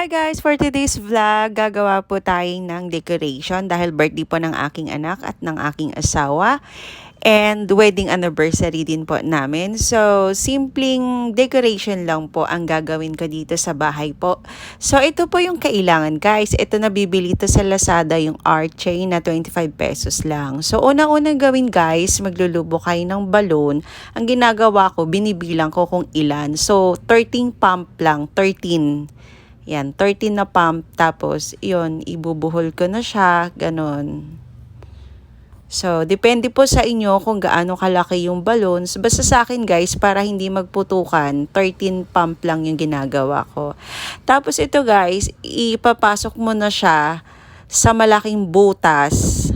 Guys, for today's vlog, gagawa po tayo ng decoration dahil birthday po ng aking anak at ng aking asawa. And wedding anniversary din po namin. So, simpleng decoration lang po ang gagawin ko dito sa bahay po. So, ito po yung kailangan guys. Ito nabibili ito sa Lazada, yung art chain na 25 pesos lang. So, unang-unang gawin guys, maglulubo kayo ng balon. Ang ginagawa ko, binibilang ko kung ilan. So, 13 pump lang, 13. Yan, 13 na pump. Tapos, yun, ibubuhol ko na siya, ganon. So, depende po sa inyo kung gaano kalaki yung balloons. Basta sa akin guys, para hindi magputukan, 13 pump lang yung ginagawa ko. Tapos ito guys, ipapasok mo na siya sa malaking butas.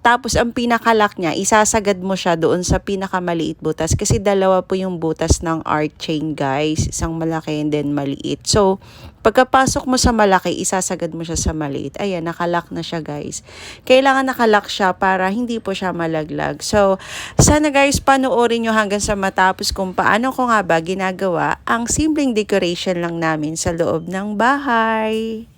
Tapos ang pinakalock niya, isasagad mo siya doon sa pinakamaliit butas. Kasi dalawa po yung butas ng art chain guys. Isang malaki and then maliit. So, pagkapasok mo sa malaki, isasagad mo siya sa maliit. Ayan, nakalock na siya guys. Kailangan nakalock siya para hindi po siya malaglag. So, sana guys, panoorin nyo hanggang sa matapos kung paano ko nga ba ginagawa ang simpleng decoration lang namin sa loob ng bahay.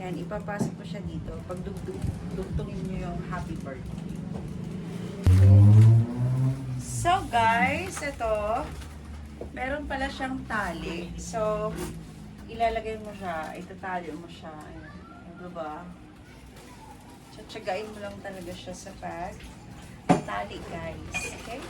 Yan, ipapasok ko siya dito. Pag dugtungin nyo yung happy birthday. So guys, ito, meron pala siyang tali. So, ilalagay mo siya, itatali mo siya. Ayan, diba? Tsatsagain mo lang talaga siya sa pag tali, guys. Okay?